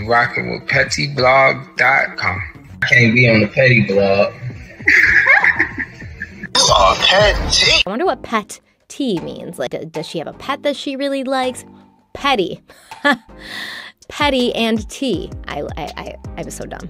Rocking with pettyblog.com. I can't be on the petty blog. I wonder what pet T means. Like, does she have a pet that she really likes? Petty. Petty and T. I was so dumb.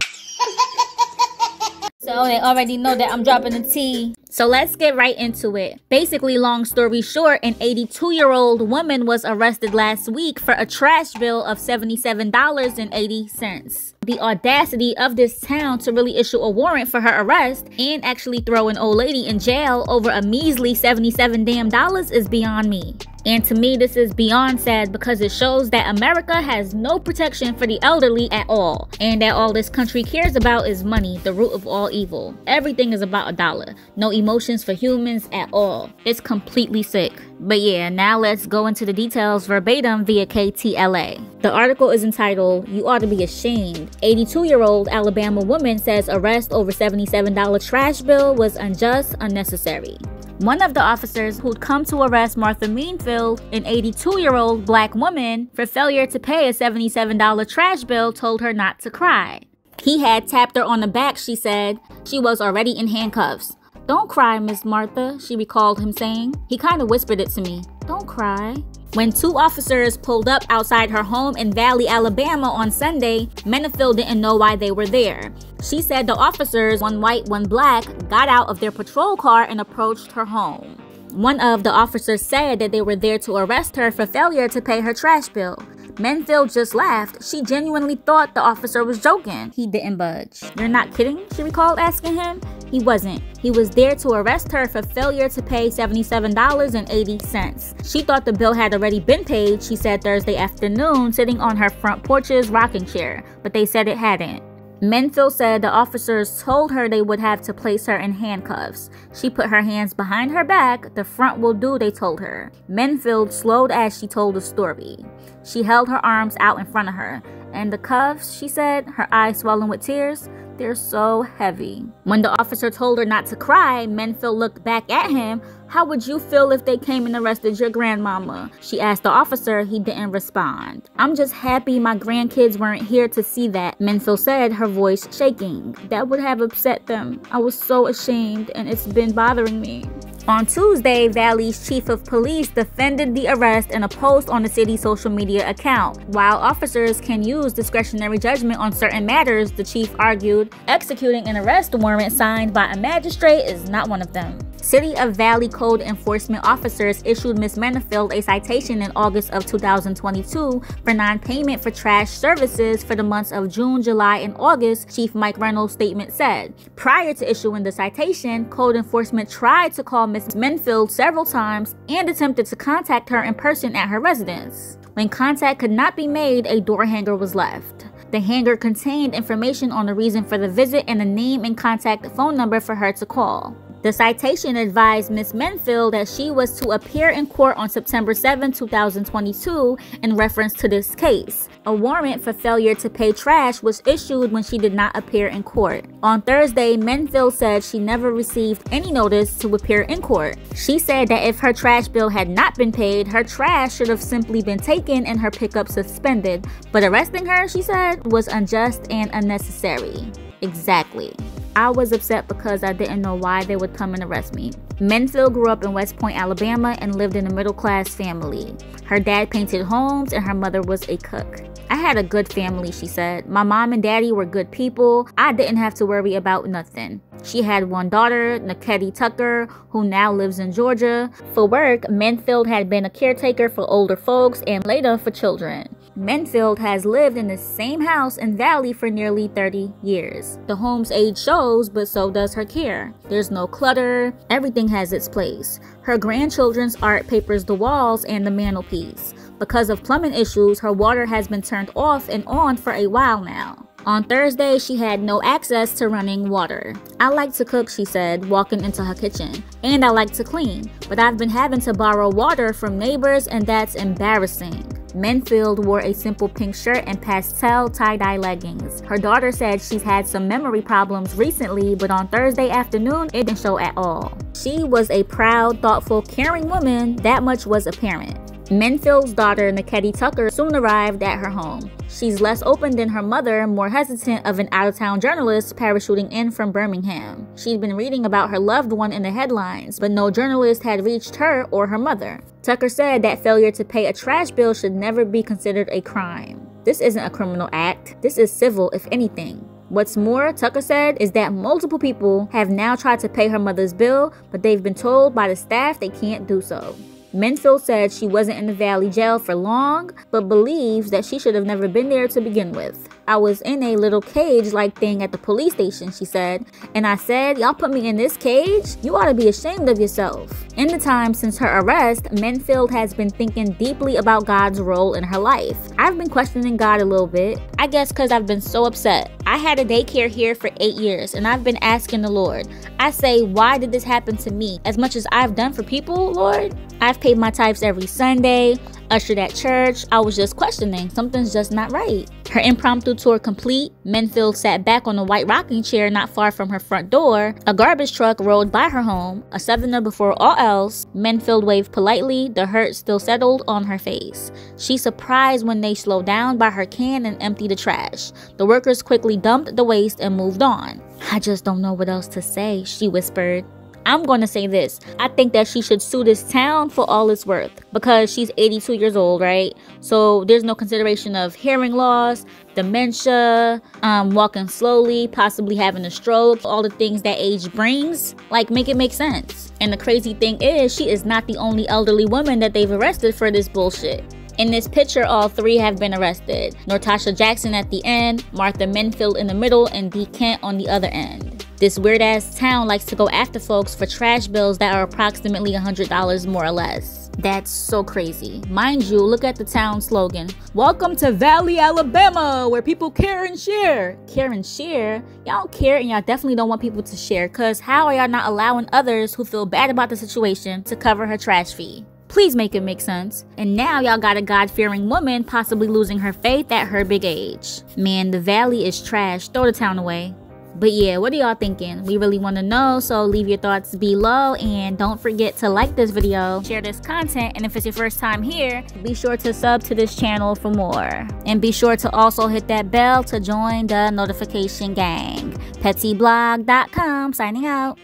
So they already know that I'm dropping the T. So let's get right into it. Basically, long story short, an 82-year-old woman was arrested last week for a trash bill of $77.80. The audacity of this town to really issue a warrant for her arrest and actually throw an old lady in jail over a measly $77 damn is beyond me. And to me, this is beyond sad because it shows that America has no protection for the elderly at all. And that all this country cares about is money, the root of all evil. Everything is about a dollar. No emotions for humans at all. It's completely sick. But yeah, now let's go into the details verbatim via KTLA. The article is entitled, "You Ought to Be Ashamed. 82-year-old Alabama woman says arrest over $77 trash bill was unjust, unnecessary." One of the officers who'd come to arrest Martha Menefield, an 82-year-old black woman, for failure to pay a $77 trash bill, told her not to cry. He had tapped her on the back, she said. She was already in handcuffs. "Don't cry, Miss Martha," she recalled him saying. He kind of whispered it to me. "Don't cry." When two officers pulled up outside her home in Valley, Alabama on Sunday, Menefield didn't know why they were there. She said the officers, one white, one black, got out of their patrol car and approached her home. One of the officers said that they were there to arrest her for failure to pay her trash bill. Menefield just laughed. She genuinely thought the officer was joking. He didn't budge. "You're not kidding?" she recalled asking him. He wasn't. He was there to arrest her for failure to pay $77.80. She thought the bill had already been paid, she said Thursday afternoon, sitting on her front porch's rocking chair, but they said it hadn't. Menefield said the officers told her they would have to place her in handcuffs. She put her hands behind her back. "The front will do," they told her. Menefield slowed as she told the story. She held her arms out in front of her. "And the cuffs," she said, her eyes swollen with tears, "they're so heavy." When the officer told her not to cry, Menefield looked back at him. "How would you feel if they came and arrested your grandmama?" she asked the officer. He didn't respond. "I'm just happy my grandkids weren't here to see that," Menefield said, her voice shaking. "That would have upset them. I was so ashamed and it's been bothering me." On Tuesday, Valley's chief of police defended the arrest in a post on the city's social media account. While officers can use discretionary judgment on certain matters, the chief argued, executing an arrest warrant signed by a magistrate is not one of them. City of Valley code enforcement officers issued Ms. Menefield a citation in August of 2022 for non-payment for trash services for the months of June, July, and August, Chief Mike Reynolds' statement said. Prior to issuing the citation, code enforcement tried to call Ms. Menefield several times and attempted to contact her in person at her residence. When contact could not be made, a door hanger was left. The hanger contained information on the reason for the visit and a name and contact phone number for her to call. The citation advised Ms. Menefield that she was to appear in court on September 7, 2022 in reference to this case. A warrant for failure to pay trash was issued when she did not appear in court. On Thursday, Menefield said she never received any notice to appear in court. She said that if her trash bill had not been paid, her trash should have simply been taken and her pickup suspended. But arresting her, she said, was unjust and unnecessary. Exactly. I was upset because I didn't know why they would come and arrest me. Menefield grew up in West Point, Alabama and lived in a middle-class family. Her dad painted homes and her mother was a cook. I had a good family, she said. My mom and daddy were good people. I didn't have to worry about nothing. She had one daughter, Nakedi Tucker, who now lives in Georgia. For work, Menefield had been a caretaker for older folks and later for children. Menefield has lived in the same house in Valley for nearly 30 years. The home's age shows, but so does her care. There's no clutter. Everything has its place. Her grandchildren's art papers the walls and the mantelpiece. Because of plumbing issues, her water has been turned off and on for a while now. On Thursday, she had no access to running water. I like to cook, she said, walking into her kitchen. And I like to clean, but I've been having to borrow water from neighbors and that's embarrassing. Menefield wore a simple pink shirt and pastel tie-dye leggings. Her daughter said she's had some memory problems recently, but on Thursday afternoon, it didn't show at all. She was a proud, thoughtful, caring woman, that much was apparent. Menefield's daughter, Niketi Tucker, soon arrived at her home. She's less open than her mother, more hesitant of an out-of-town journalist parachuting in from Birmingham. She'd been reading about her loved one in the headlines, but no journalist had reached her or her mother. Tucker said that failure to pay a trash bill should never be considered a crime. This isn't a criminal act. This is civil, if anything. What's more, Tucker said, is that multiple people have now tried to pay her mother's bill, but they've been told by the staff they can't do so. Menefield said she wasn't in the Valley jail for long, but believes that she should have never been there to begin with. I was in a little cage-like thing at the police station, she said, and I said, y'all put me in this cage? You ought to be ashamed of yourself. In the time since her arrest, Menefield has been thinking deeply about God's role in her life. I've been questioning God a little bit, I guess because I've been so upset. I had a daycare here for 8 years, and I've been asking the Lord. I say, why did this happen to me? As much as I've done for people, Lord? I've paid my tithes every Sunday, ushered at church. I was just questioning, something's just not right. Her impromptu tour complete, Menefield sat back on a white rocking chair not far from her front door. A garbage truck rolled by her home, a Southerner before all else. Menefield waved politely, the hurt still settled on her face. She's surprised when they slowed down by her can and emptied the trash. The workers quickly dumped the waste and moved on. I just don't know what else to say, she whispered. I'm going to say this. I think that she should sue this town for all it's worth because she's 82 years old, right? So there's no consideration of hearing loss, dementia, walking slowly, possibly having a stroke, all the things that age brings. Like, make it make sense. And the crazy thing is, she is not the only elderly woman that they've arrested for this bullshit. In this picture, all three have been arrested. Nortasha Jackson at the end, Martha Menefield in the middle, and Dee Kent on the other end. This weird-ass town likes to go after folks for trash bills that are approximately $100 more or less. That's so crazy. Mind you, look at the town slogan. Welcome to Valley, Alabama, where people care and share. Care and share? Y'all don't care and y'all definitely don't want people to share, cause how are y'all not allowing others who feel bad about the situation to cover her trash fee? Please make it make sense. And now y'all got a God-fearing woman possibly losing her faith at her big age. Man, the Valley is trash. Throw the town away. But yeah, what are y'all thinking? We really want to know, so leave your thoughts below and don't forget to like this video, share this content, and if it's your first time here, be sure to sub to this channel for more. And be sure to also hit that bell to join the notification gang. PettyBlog.com signing out.